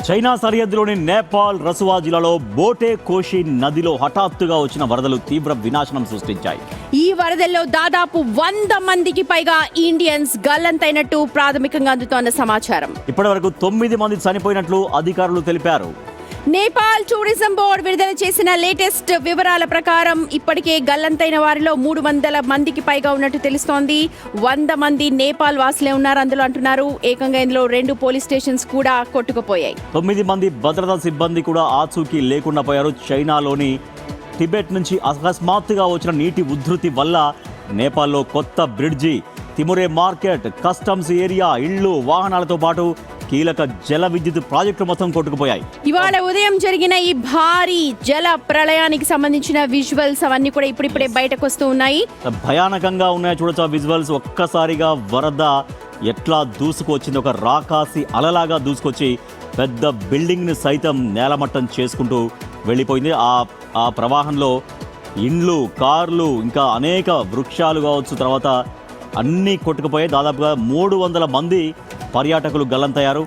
China సరిహద్దులోని Nepal Rasuwa జిల్లాలో బోటే కోషి నదిలో హఠాత్తుగా వచ్చిన వరదలు తీవ్ర వినాశనం సృష్టించాయి. ఈ వరదల్లో దాదాపు 100 మందికి పైగా ఇండియన్స్ గల్లంతైనట్టు ప్రాథమికంగా అందుతోన్న సమాచారం. ఇప్పటివరకు 9 మంది చనిపోయినట్లు అధికారులు తెలిపారు. నేపాల్ టూరిజం బోర్డు విడుదల చేసిన లేటెస్ట్ వివరాల ప్రకారం ఇప్పటికే గల్లంతైన వారిలో 300 మందికి పైగా ఉన్నట్టు తెలుస్తోంది. 100 మంది నేపాల్ వాసులే ఉన్నారు అందులో అంటున్నారు. ఏకంగా ఇందులో 2 పోలీస్ స్టేషన్స్ కూడా కొట్టుకుపోయాయి. 9 మంది భద్రతా సిబ్బంది కూడా ఆచూకీ లేకుండా పోయారు. చైనాలోని టిబెట్ నుంచి అకస్మాత్తుగా వచ్చిన నీటి ఉధృతి వల్ల నేపాల్లో కొత్త బ్రిడ్జి, తిమురే మార్కెట్, కస్టమ్స్ ఏరియా, ఇళ్లు, వాహనాలతో పాటు కీలక జల విద్యుత్ ప్రాజెక్టులు మొత్తం కొట్టుకుపోయాయి. ఇవాళ ఉదయం జరిగిన ఈ భారీ జల ప్రళయానికి సంబంధించిన విజువల్స్ అవన్నీ కూడా ఇప్పుడిప్పుడే బయటకు వస్తూ ఉన్నాయి. భయానకంగా ఉన్నాయి చూడొచ్చు ఆ విజువల్స్. ఒక్కసారిగా వరద ఎట్లా దూసుకొచ్చింది, ఒక రాకాసి అలలాగా దూసుకొచ్చి పెద్ద బిల్డింగ్ ని సైతం నేలమట్టం చేసుకుంటూ వెళ్ళిపోయింది. ఆ ప్రవాహంలో ఇండ్లు, కార్లు, ఇంకా అనేక వృక్షాలు కావచ్చు, తర్వాత అన్నీ కొట్టుకుపోయాయి. దాదాపుగా 300 మంది పర్యాటకులు గల్లంతయ్యారు.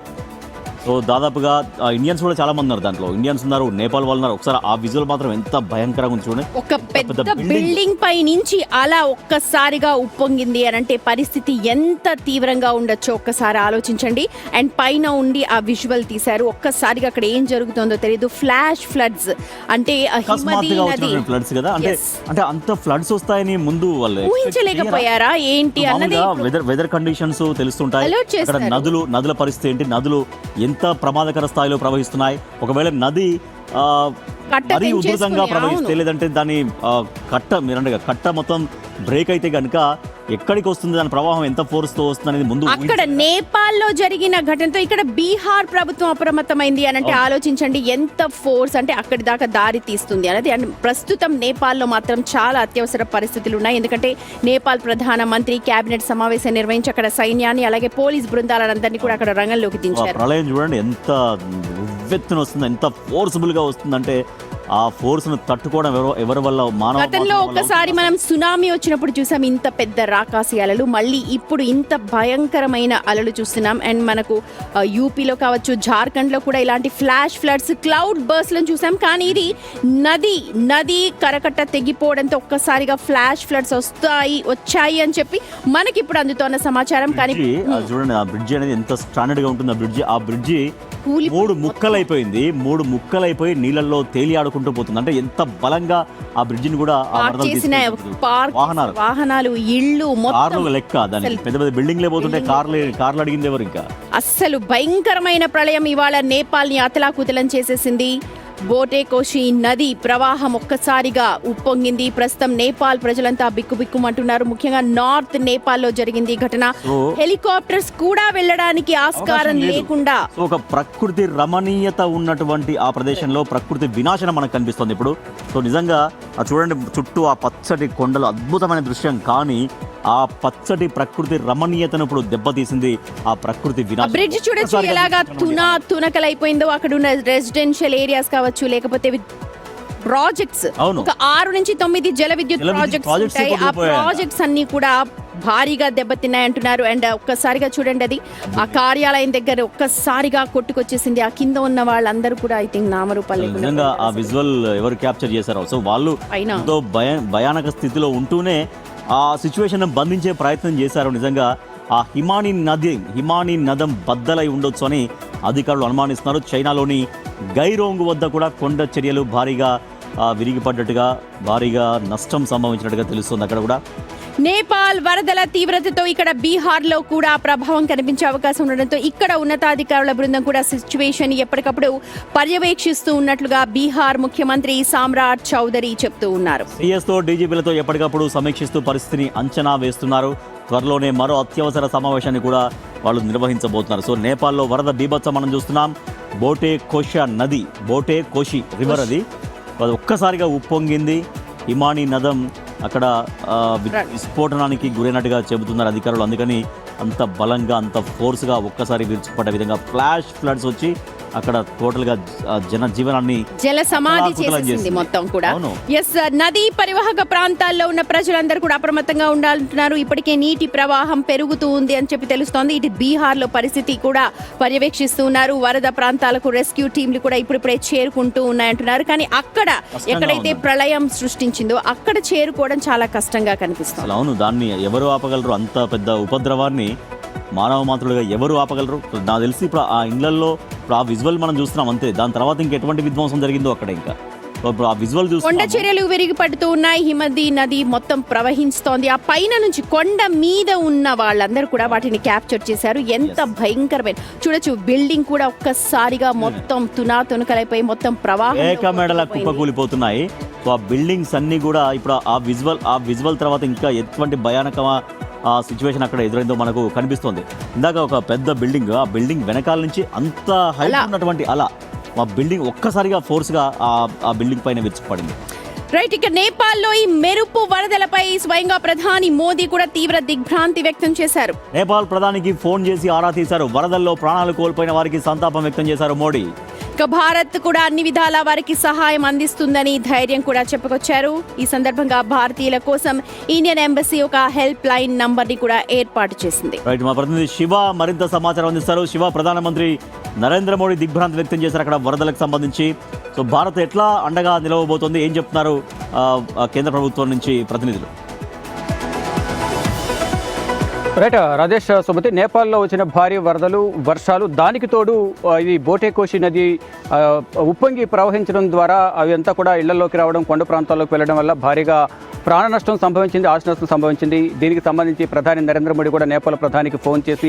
సో దాదాపుగా ఇండియన్స్ కూడా చాలా మంది ఉన్నారు దాంట్లో. ఇండియన్స్ ఉన్నారు, నేపాల్ వాళ్ళు ఉన్నారు. ఒకసారి ఆ విజువల్ మాత్రం ఎంత భయంకరంగా ఉంది చూడండి. ఒక పెద్ద బిల్డింగ్ పై నుంచి అలా ఒక్కసారిగా ఉప్పొంగింది అని అంటే పరిస్థితి ఎంత తీవ్రంగా ఉండొచ్చో ఒక్కసారి ఆలోచించండి. అండ్ పైన ఉండి ఆ విజువల్ తీశారు. ఒక్కసారిగా అక్కడ ఏం జరుగుతుందో తెలియదు. ఫ్లాష్ ఫ్లడ్స్ అంటే ఫ్లడ్స్ కదా, అంటే అంత ఫ్లడ్స్ వస్తాయని ముందు వాళ్ళు ఊహించలేకపోయారా ఏంటి అన్నది. వెదర్ కండిషన్స్ తెలుస్తుంటాయి. అక్కడ నదుల పరిస్థితి ఏంటి, నదులు ఎంత ప్రమాదకర స్థాయిలో ప్రవహిస్తున్నాయి, ఒకవేళ నది మరీ ఉధృతంగా ప్రవహిస్తే, లేదంటే దాని కట్ట మొత్తం బ్రేక్ అయితే కనుక ఎక్కడికి వస్తుంది, దాని ప్రవాహం ఎంత ఫోర్స్ తో వస్తుంది అనేది ముందు. అక్కడ నేపాల్లో జరిగిన ఘటనతో ఇక్కడ బీహార్ ప్రభుత్వం అప్రమత్తమైంది అని అంటే ఆలోచించండి ఎంత ఫోర్స్ అంటే అక్కడి దాకా దారి తీస్తుంది అనేది. అండ్ ప్రస్తుతం నేపాల్లో మాత్రం చాలా అత్యవసర పరిస్థితులు ఉన్నాయి. ఎందుకంటే నేపాల్ ప్రధాన మంత్రి కేబినెట్ సమావేశం నిర్వహించి అక్కడ సైన్యాన్ని అలాగే పోలీస్ బృందాలందరినీ కూడా అక్కడ రంగంలోకి దించారు. ప్రళయం చూడండి ఎంత ఉవ్వెత్తున వస్తుంది, ఎంత ఫోర్స్ఫుల్ గా వస్తుందంటే ఆ ఫోర్స్ ను తట్టుకోవడం ఎవరి వల్ల మానవ. గతంలో ఒకసారి మనం సునామీ వచ్చినప్పుడు చూసాం ఇంత పెద్ద రాకాసి అలలు. మళ్ళీ ఇప్పుడు ఇంత భయంకరమైన అలలు చూస్తున్నాం. అండ్ మనకు యూపీలో కావచ్చు, జార్ఖండ్ లో కూడా ఇలాంటి ఫ్లాష్ ఫ్లడ్స్, క్లౌడ్ బర్స్లను చూసాం. కానీ ఇది నది కరకట్ట తెగిపోవడంతో ఒక్కసారిగా ఫ్లాష్ ఫ్లడ్స్ వచ్చాయి అని చెప్పి మనకి ఇప్పుడు అందుతోన్న సమాచారం. కానీ చూడండి ఆ బ్రిడ్జి అనేది ఎంత స్టాండర్డ్ గా ఉంటుంది. ఆ బ్రిడ్జి 3 ముక్కలైపోయి నీళ్ళల్లో తేలియాడుకుంటూ పోతుంది. అంటే ఎంత బలంగా ఆ బ్రిడ్జిని కూడా వాహనాలు, ఇళ్ళు, కార్లు లెక్క దాని పెద్ద పెద్ద బిల్డింగ్లే పోతుంటే కార్లు అడిగింది ఎవరు. ఇంకా అస్సలు భయంకరమైన ప్రళయం ఇవాళ నేపాల్ ని అతలాకుతలం చేసేసింది. బోటే కోషి నది ప్రవాహం ఒక్కసారిగా ఉప్పొంగింది. ప్రస్తుతం నేపాల్ ప్రజలంతా బిక్కుబిక్కుమంటున్నారు. ముఖ్యంగా నార్త్ నేపాల్ లో జరిగింది ఈ ఘటన. హెలికాప్టర్స్ కూడా వెళ్ళడానికి ఆస్కారం లేకుండా ఒక ప్రకృతి రమణీయత ఉన్నటువంటి ఆ ప్రదేశంలో ప్రకృతి వినాశనం మనకు కనిపిస్తుంది ఇప్పుడు. సో నిజంగా చూడండి చుట్టూ ఆ పచ్చటి కొండలు, అద్భుతమైన దృశ్యం. కానీ ఆ పచ్చటి ప్రకృతి రమణీయతను ఇప్పుడు దెబ్బతీసింది ఆ ప్రకృతి వినాశనం. బ్రిడ్జ్ చూడొచ్చు ఎలాగా తునకలైపోయిందో. అక్కడ ఉన్న రెసిడెన్షియల్ ఏరియాస్ కావచ్చు, లేకపోతే ప్రాజెక్ట్స్, ఒక 6 నుంచి 9 జల విద్యుత్ ప్రాజెక్ట్స్ ఉంటాయి. ఆ ప్రాజెక్ట్స్ అన్ని కూడా భారీగా దెబ్బతిన్నాయి అంటున్నారు. అండ్ ఒక్కసారిగా చూడండి అది ఆ కార్యాలయం దగ్గర ఒక్కసారిగా కొట్టుకొచ్చేసింది. ఆ కింద ఉన్న వాళ్ళందరూ కూడా ఐ థింక్ నామరూపాలు నిజంగా ఆ విజువల్ ఎవరు క్యాప్చర్ చేశారో. సో వాళ్ళు ఎంతో భయానక స్థితిలో ఉంటూనే ఆ సిచ్యువేషన్ బంధించే ప్రయత్నం చేశారు. నిజంగా ఆ హిమానీ నదం బద్దలై ఉండొచ్చు అని అధికారులు అనుమానిస్తున్నారు. చైనాలోని గైరోంగ్ వద్ద కూడా కొండ చర్యలు భారీగా విరిగిపడ్డట్టుగా, భారీగా నష్టం సంభవించినట్టుగా తెలుస్తుంది. అక్కడ కూడా నేపాల్ వరదల తీవ్రతతో ఇక్కడ బీహార్ లో కూడా ప్రభావం కనిపించే అవకాశం ఉండడంతో ఇక్కడ ఉన్నతాధికారుల బృందం కూడా సిచ్యువేషన్ ఎప్పటికప్పుడు పర్యవేక్షిస్తూ ఉన్నట్లుగా బీహార్ ముఖ్యమంత్రి సామ్రాట్ చౌదరి చెప్తూ ఉన్నారు. సిఎస్ తో డీజీపీలతో ఎప్పటికప్పుడు సమీక్షిస్తూ పరిస్థితిని అంచనా వేస్తున్నారు. త్వరలోనే మరో అత్యవసర సమావేశాన్ని కూడా వాళ్ళు నిర్వహించబోతున్నారు. సో నేపాల్లో వరద బీభత్సం మనం చూస్తున్నాం. బోటే కోషి రివర్ అది ఒక్కసారిగా ఉప్పొంగింది. హిమానీ నదం అక్కడ విస్ఫోటనానికి గురైనట్టుగా చెబుతున్నారు అధికారులు. అందుకని అంత బలంగా, అంత ఫోర్స్గా ఒక్కసారి విరుచుకుపడ్డ విధంగా ఫ్లాష్ ఫ్లడ్స్ వచ్చి అక్కడ టోటల్గా జనజీవనాన్ని జల సమాధి అతలాకుతలం చేసేసింది చేసింది. మొత్తం కూడా. అవును. ఎస్, నదీ పరివాహక ప్రాంతాల్లో ఉన్న ప్రజలందరూ కూడా అప్రమత్తంగా ఉండాలంటున్నారు. ఇప్పటికే నీటి ప్రవాహం పెరుగుతూ ఉంది అని చెప్పి తెలుస్తోంది. ఇటు బీహార్లో పరిస్థితి కూడా పర్యవేక్షిస్తూ ఉన్నారు. వరద ప్రాంతాలకు రెస్క్యూ టీంలు కూడా ఇప్పుడిప్పుడే చేరుకుంటూ ఉన్నాయంటున్నారు. కానీ అక్కడ ఎక్కడైతే ప్రళయం సృష్టించిందో అక్కడ చేరుకోవడం చాలా కష్టంగా కనిపిస్తుంది. అసలు అవును, దాన్ని ఎవరు ఆపగలరు? అంత పెద్ద ఉపద్రవాన్ని మానవ మాతృలుగా ఎవరు ఆపగలరు? నాకు తెలిసి ఇప్పుడు ఆ ఇళ్లలో ఇప్పుడు ఆ విజువల్ మనం చూస్తున్నాం అంతే. దాని తర్వాత ఇంకెటువంటి విధ్వంసం జరిగిందో అక్కడ ఇంకా ఇప్పుడు ఆ విజువల్ కొండ చూస్తున్నాం. చర్యలు విరిగి పడుతూ ఉన్నాయి. హిమదీ నది మొత్తం ప్రవహిస్తోంది. ఆ పైన నుంచి కొండ మీద ఉన్న వాళ్ళందరూ కూడా వాటిని క్యాప్చర్ చేశారు. ఎంత భయంకరమైన చూడొచ్చు, బిల్డింగ్ కూడా ఒక్కసారిగా మొత్తం తునాతునకలైపోయి మొత్తం ప్రవాహం ఏకమేడల కుప్పకూలిపోతున్నాయి. సో ఆ బిల్డింగ్స్ అన్నీ కూడా ఇప్పుడు ఆ విజువల్ తర్వాత ఇంకా ఎటువంటి భయానక ఆ సిచ్యువేషన్ అక్కడ ఎదురైందో మనకు కనిపిస్తుంది. ఇందాక ఒక పెద్ద బిల్డింగ్, ఆ బిల్డింగ్ వెనకాల నుంచి అంత హైట్ ఉన్నటువంటి ఆ బిల్డింగ్ ఒక్కసారిగా ఫోర్స్గా ఆ బిల్డింగ్ పైన విరుచుకుపడింది. రైట్, ఇక నేపాల్లో ఈ మెరుపు వరదలపై స్వయంగా ప్రధాని మోదీ కూడా తీవ్ర దిగ్భ్రాంతి వ్యక్తం చేశారు. నేపాల్ ప్రధానికి ఫోన్ చేసి ఆరా తీశారు. వరదల్లో ప్రాణాలు కోల్పోయిన వారికి సంతాపం వ్యక్తం చేశారు మోడీ. ఇక భారత్ కూడా అన్ని విధాలా వారికి సహాయం అందిస్తుందని ధైర్యం కూడా చెప్పుకొచ్చారు. ఈ సందర్భంగా భారతీయుల కోసం ఇండియన్ ఎంబసీ ఒక హెల్ప్ లైన్ నంబర్ ని కూడా ఏర్పాటు చేసింది. రైట్, మా ప్రతినిధి శివ మరింత సమాచారం అందిస్తారు. శివ, ప్రధానమంత్రి నరేంద్ర మోడీ దిగ్భ్రాంతి వ్యక్తం చేశారు అక్కడ వరదలకు సంబంధించి. సో భారత్ ఎట్లా అండగా నిలవబోతోంది, ఏం చెప్తున్నారు కేంద్ర ప్రభుత్వం నుంచి ప్రతినిధులు? రైట్ రాజేష్, సుమతి, నేపాల్లో వచ్చిన భారీ వరదలు, వర్షాలు, దానికి తోడు ఇది బోటేకోషి నది ఉప్పొంగి ప్రవహించడం ద్వారా అవి అంతా కూడా ఇళ్లలోకి రావడం, కొండ ప్రాంతాల్లోకి వెళ్ళడం వల్ల భారీగా ప్రాణ నష్టం సంభవించింది, ఆస్తి నష్టం సంభవించింది. దీనికి సంబంధించి ప్రధాని నరేంద్ర మోడీ కూడా నేపాల్ ప్రధానికి ఫోన్ చేసి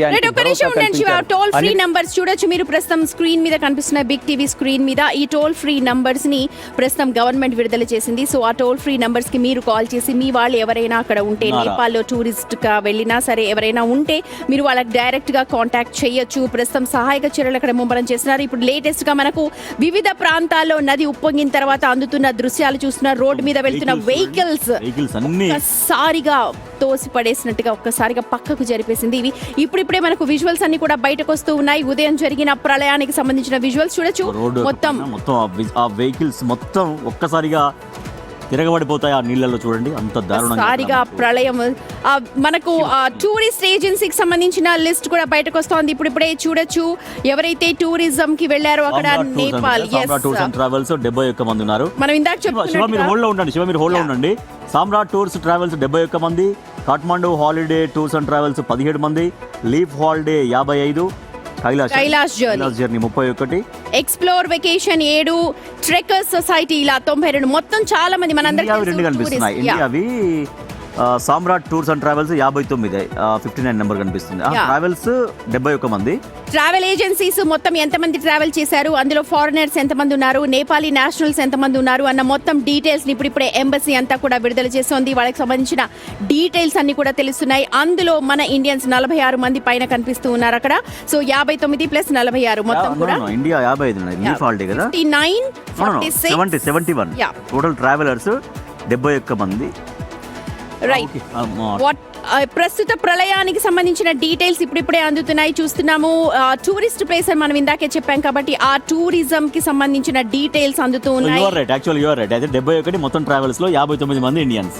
టోల్ ఫ్రీ నంబర్స్ చూడొచ్చు మీరు ప్రస్తుతం స్క్రీన్ మీద కనిపిస్తున్న బిగ్ టీవీ స్క్రీన్ మీద. ఈ టోల్ ఫ్రీ నంబర్స్ ని ప్రస్తుతం గవర్నమెంట్ విడుదల చేసింది. సో ఆ టోల్ ఫ్రీ నంబర్స్ కి మీరు కాల్ చేసి మీ వాళ్ళు ఎవరైనా అక్కడ ఉంటే, నేపాల్లో టూరిస్ట్ గా వెళ్ళినా సరే ఎవరైనా ఉంటే మీరు వాళ్ళకి డైరెక్ట్ గా కాంటాక్ట్ చేయొచ్చు. ప్రస్తుతం సహాయక చర్యలు అక్కడ ముమ్మరం చేస్తున్నారు. ఇప్పుడు లేటెస్ట్ గా మనకు వివిధ ప్రాంతాల్లో నది ఉప్పొంగిన తర్వాత అందుతున్న దృశ్యాలు చూస్తున్నారు. రోడ్డు మీద వెళ్తున్న వెహికల్స్ ఒక్కసారిగా తోసి పడేసినట్టుగా ఒక్కసారిగా పక్కకు జరిపేసింది. ఇవి ఇప్పుడిప్పుడే మనకు విజువల్స్ అన్ని కూడా బయటకు వస్తూ ఉన్నాయి. ఉదయం జరిగిన ప్రళయానికి సంబంధించిన విజువల్స్ చూడొచ్చు. మొత్తం ఆ వెహికల్స్ మొత్తం ఒక్కసారిగా తిరగబడిపోతాయి ఆ నీళ్ళలో. చూడండి అంత దారుణంగా ప్రళయం. మనకు టూరిస్ట్ ఏజెన్సీకి సంబంధించిన లిస్ట్ కూడా బయటకు వస్తోంది. ఇప్పుడే చూడొచ్చు ఎవరైతే టూరిజం కి వెళ్ళారో అక్కడ నేపాల్ టూర్స్ అండ్ ట్రావెల్స్ 71 మంది ఉన్నారు. మనం ఇందాక శివ మీరు హోల్డ్ లో ఉండండి. సామ్రాట్ టూర్స్ ట్రావెల్స్ 71 మంది, Kathmandu holiday tours and travels 17 మంది, leaf holiday 55, Kailash journey 31, explore vacation 7, trekkers society ఇలా 92. మొత్తం చాలా మంది రెండు కనిపిస్తున్నాయి. అవి సామ్రాట్ టూర్స్ అండ్ ట్రావెల్స్ 59, 59 నెంబర్ కనిపిస్తుంది. ట్రావెల్స్ 71 మంది. ట్రావెల్ ఏజెన్సీస్ మొత్తం ఎంతమంది ట్రావెల్ చేశారు, అందులో ఫారినర్స్ ఎంతమంది ఉన్నారు, నేపాలీ నేషనల్స్ ఎంతమంది ఉన్నారు అన్న మొత్తం డీటెయిల్స్ ని ఇప్పుడే ఎంబసీ అంతా కూడా విడుదల చేస్తోంది. వాళ్ళకి సంబంధించిన డీటెయిల్స్ అన్ని కూడా తెలుస్తున్నాయి. అందులో మన ఇండియన్స్ 46 మంది పైన కనిపిస్తూ ఉన్నారు అక్కడ. సో 59 ప్లస్ 46 మొత్తం కూడా ఇండియా 55 లీఫ్ హాలిడే కదా, 71 టోటల్ ట్రావెలర్స్ 71 మంది. రైట్, ప్రస్తుత ప్రళయానికి సంబంధించిన డీటెయిల్స్ ఇప్పుడిప్పుడే అందుతున్నాయి, చూస్తున్నాము. టూరిస్ట్ ప్లేస్ అని మనం ఇందాకే చెప్పాం కాబట్టి ఆ టూరిజం కి సంబంధించిన డీటెయిల్స్ అందుతూ ఉన్నాయి. అయితే 71 మొత్తం ట్రావెల్స్ లో 59 మంది ఇండియన్స్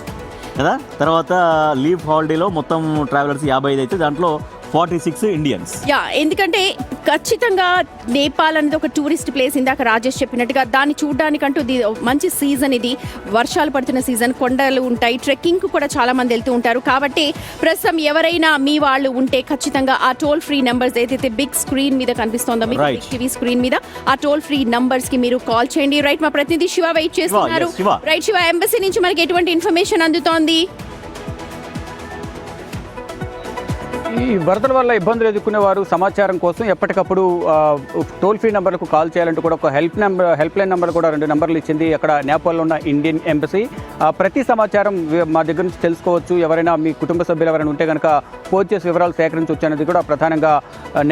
కదా. తర్వాత లీవ్ హాలిడేలో మొత్తం ట్రావెలర్స్ 55 అయితే దాంట్లో 46 ఇండియన్స్. ఎందుకంటే ఖచ్చితంగా నేపాల్ అనేది ఒక టూరిస్ట్ ప్లేస్. ఇందాక రాజేష్ చెప్పినట్టుగా దాన్ని చూడడానికంటూ మంచి సీజన్, ఇది వర్షాలు పడుతున్న సీజన్, కొండలు ఉంటాయి, ట్రెక్కింగ్ కూడా చాలా మంది వెళ్తూ ఉంటారు. కాబట్టి ప్రస్తుతం ఎవరైనా మీ వాళ్ళు ఉంటే ఖచ్చితంగా ఆ టోల్ ఫ్రీ నంబర్స్ ఏదైతే బిగ్ స్క్రీన్ మీద కనిపిస్తోందో మీకు బిగ్ టీవీ స్క్రీన్ మీద ఆ టోల్ ఫ్రీ నంబర్స్ కి మీరు కాల్ చేయండి. రైట్, మా ప్రతినిధి శివ వెయిట్ చేస్తున్నారు. రైట్ శివ, ఎంబసీ నుంచి మనకి ఎటువంటి ఇన్ఫర్మేషన్ అందుతోంది? ఈ వరదల వల్ల ఇబ్బందులు ఎదుర్కొనే వారు సమాచారం కోసం ఎప్పటికప్పుడు టోల్ ఫ్రీ నెంబర్లకు కాల్ చేయాలంటూ కూడా ఒక హెల్ప్ లైన్ నెంబర్ కూడా 2 నెంబర్లు ఇచ్చింది అక్కడ నేపాల్లో ఉన్న ఇండియన్ ఎంబసీ. ప్రతి సమాచారం మా దగ్గర నుంచి తెలుసుకోవచ్చు. ఎవరైనా మీ కుటుంబ సభ్యులు ఎవరైనా ఉంటే కనుక ఫోన్ చేసి వివరాలు సేకరించవచ్చు అనేది కూడా ప్రధానంగా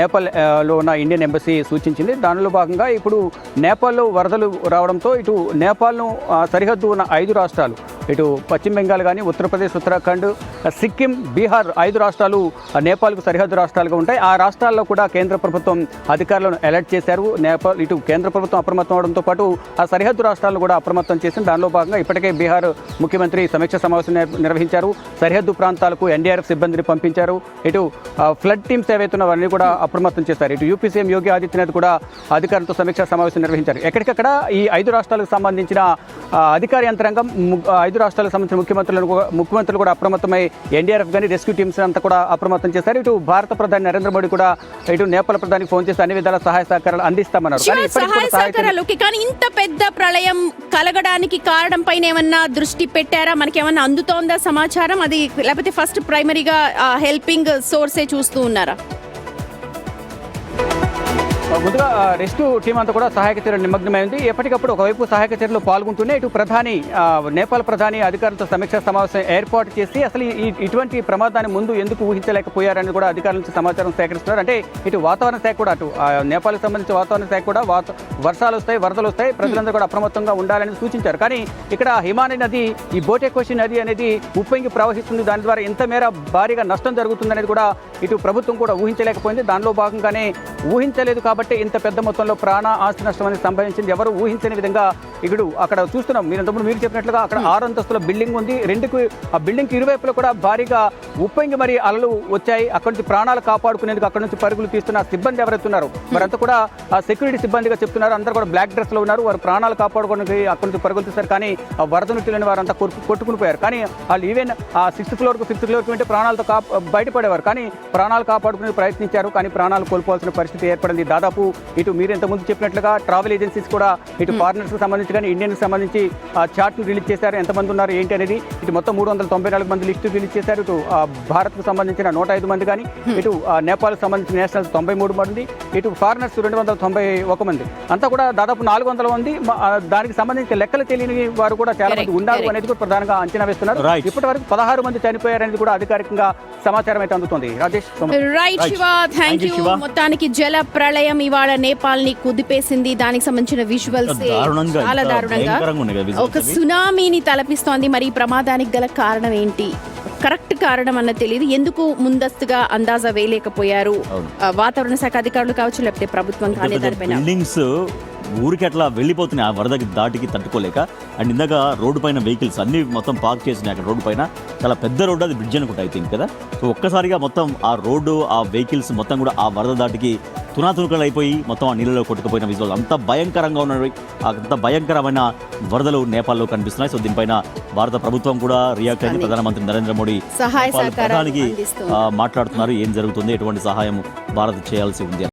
నేపాల్లో ఉన్న ఇండియన్ ఎంబసీ సూచించింది. దానిలో భాగంగా ఇప్పుడు నేపాల్లో వరదలు రావడంతో ఇటు నేపాల్ను సరిహద్దు ఉన్న 5 రాష్ట్రాలు ఇటు పశ్చిమ బెంగాల్ కానీ ఉత్తరప్రదేశ్, ఉత్తరాఖండ్, సిక్కిం, బీహార్ 5 రాష్ట్రాలు నేపాల్కు సరిహద్దు రాష్ట్రాలుగా ఉంటాయి. ఆ రాష్ట్రాల్లో కూడా కేంద్ర ప్రభుత్వం అధికారులను అలర్ట్ చేశారు. నేపాల్ ఇటు కేంద్ర ప్రభుత్వం అప్రమత్తం అవడంతో పాటు ఆ సరిహద్దు రాష్ట్రాలను కూడా అప్రమత్తం చేసింది. దానిలో భాగంగా ఇప్పటికే బీహార్ ముఖ్యమంత్రి సమీక్ష సమావేశం నిర్వహించారు. సరిహద్దు ప్రాంతాలకు ఎన్డీఆర్ఎఫ్ సిబ్బందిని పంపించారు. ఇటు ఫ్లడ్ టీమ్స్ ఏవైతే అవన్నీ కూడా అప్రమత్తం చేశారు. ఇటు యూపీ సీఎం యోగి ఆదిత్యనాథ్ కూడా అధికారులతో సమీక్షా సమావేశం నిర్వహించారు. ఎక్కడికక్కడ ఈ 5 రాష్ట్రాలకు సంబంధించిన అధికార యంత్రాంగం 5 రాష్ట్రాలకు సంబంధించిన ముఖ్యమంత్రులు కూడా అప్రమత్తమై ఎన్డీఆర్ఎఫ్ కానీ రెస్క్యూ టీమ్స్ అంతా కూడా అప్రమత్తం చేశారు. ఇటు భారత ప్రధాని నరేంద్ర మోడీ కూడా ఇటు నేపాల్ ప్రధానికి ఫోన్ చేసి అన్ని విధాల సహాయ సహకారాలు అందిస్తామన్నారు. కానీ ఇంత పెద్ద ప్రళయం కలగడానికి కారణం పైన ఏమన్నా దృష్టి పెట్టారా? మనకి ఏమన్నా అందుతోందా సమాచారం? అది లేకపోతే ఫస్ట్ ప్రైమరీగా హెల్పింగ్ సోర్సే చూస్తూ ఉన్నారా? ముందుగా రెస్క్యూ టీం అంతా కూడా సహాయక చర్యలు నిమగ్నమైంది. ఎప్పటికప్పుడు ఒకవైపు సహాయక చర్యలు పాల్గొంటూనే ఇటు నేపాల్ ప్రధాని అధికారులతో సమీక్షా సమావేశం ఏర్పాటు చేసి అసలు ఇటువంటి ప్రమాదాన్ని ముందు ఎందుకు ఊహించలేకపోయారని కూడా అధికారుల నుంచి సమాచారం సేకరిస్తున్నారు. అంటే ఇటు వాతావరణ శాఖ కూడా అటు నేపాల్కి సంబంధించి వాతావరణ శాఖ కూడా వర్షాలు వస్తాయి, వరదలు వస్తాయి, ప్రజలందరూ కూడా అప్రమత్తంగా ఉండాలని సూచించారు. కానీ ఇక్కడ హిమానీ నది, ఈ బోటెకోషి నది అనేది ఉప్పొంగి ప్రవహిస్తుంది. దాని ద్వారా ఇంత మేర భారీగా నష్టం జరుగుతుందనేది కూడా ఇటు ప్రభుత్వం కూడా ఊహించలేకపోయింది. దానిలో భాగంగానే ఊహించలేదు కాబట్టి ఇంత పెద్ద మొత్తంలో ప్రాణ ఆస్తి నష్టం అనేది సంభవించింది. ఎవరు ఊహించని విధంగా ఇప్పుడు అక్కడ చూస్తున్నాం. మీరు చెప్పినట్లుగా అక్కడ 6 అంతస్తుల బిల్డింగ్ ఉంది. ఆ బిల్డింగ్ ఇరువైపులో కూడా భారీగా ఉప్పొంగి మరి అలలు వచ్చాయి. అక్కడి నుంచి ప్రాణాలు కాపాడుకునేందుకు అక్కడ నుంచి పరుగులు తీస్తున్న సిబ్బంది ఎవరైతే ఉన్నారో వారంతా కూడా ఆ సెక్యూరిటీ సిబ్బందిగా చెప్తున్నారు. అందరూ కూడా బ్లాక్ డ్రెస్ లో ఉన్నారు. వారు ప్రాణాలు కాపాడుకోవడానికి అక్కడి నుంచి పరుగులు తీస్తారు. కానీ ఆ వరద నీటిలోని వారంతా కొట్టుకుని పోయారు. కానీ వాళ్ళు ఈవెన్ ఆ 6th ఫ్లోర్కి వెంటే ప్రాణాలతో బయటపడేవారు. కానీ ప్రాణాలు కాపాడుకునే ప్రయత్నించారు. కానీ ప్రాణాలు కోల్పోవాల్సిన పరిస్థితి ఏర్పడింది. దాదాపు ఇటు మీరు ఇంతకుముందు చెప్పినట్లుగా ట్రావెల్ ఏజెన్సీస్ కూడా ఇటు ఫారినర్స్కి సంబంధించి కానీ ఇండియన్కి సంబంధించి చార్ట్ను రిలీజ్ చేశారు. ఎంతమంది ఉన్నారు ఏంటి అనేది. ఇటు మొత్తం 394 మంది లిస్టు రిలీజ్ చేశారు. ఇటు భారత్కు సంబంధించిన 105 మంది కానీ, ఇటు నేపాల్కి సంబంధించిన నేషనల్స్ 93 మంది, ఇటు ఫారినర్స్ 291 మంది, అంతా కూడా దాదాపు 400 మంది. దానికి సంబంధించిన లెక్కలు తెలియని వారు కూడా చాలా మంది ఉన్నారు అనేది కూడా ప్రధానంగా అంచనా వేస్తున్నారు. ఇప్పటి వరకు 16 మంది చనిపోయారనేది కూడా అధికారికంగా సమాచారం అయితే అందుతుంది. Rajesh, right Shiva, thank you. మొత్తానికి జల ప్రళయం ఇవాళ నేపాల్ ని కుదిపేసింది. దానికి సంబంధించిన విజువల్స్ చాలా దారుణంగా ఒక సునామీని తలపిస్తోంది. మరి ఈ ప్రమాదానికి గల కారణం ఏంటి? కరెక్ట్ కారణం అన్న తెలియదు. ఎందుకు ముందస్తుగా అందాజా వేయలేకపోయారు వాతావరణ శాఖ అధికారులు కావచ్చు, లేకపోతే ప్రభుత్వం కానీ దానిపైన ఊరికి అట్లా వెళ్ళిపోతున్నాయి ఆ వరదకి దాటికి తట్టుకోలేక. అండ్ ఇందాక రోడ్డు పైన వెహికల్స్ అన్ని మొత్తం పార్క్ చేసినాయి అక్కడ రోడ్డు పైన. చాలా పెద్ద రోడ్డు, అది బ్రిడ్జ్ అనుకుంటా ఐ థింక్ కదా. సో ఒక్కసారిగా మొత్తం ఆ రోడ్డు, ఆ వెహికల్స్ మొత్తం కూడా ఆ వరద దాటికి తునాతునకలు అయిపోయి మొత్తం ఆ నీళ్ళలో కొట్టుకుపోయిన విజువల్ అంత భయంకరంగా ఉన్నవి. అంత భయంకరమైన వరదలు నేపాల్లో కనిపిస్తున్నాయి. సో దీనిపైన భారత ప్రభుత్వం కూడా రియాక్ట్ అయింది. ప్రధానమంత్రి నరేంద్ర మోడీ ప్రధానికి మాట్లాడుతున్నారు. ఏం జరుగుతుంది, ఎటువంటి సహాయం భారత్ చేయాల్సి ఉంది.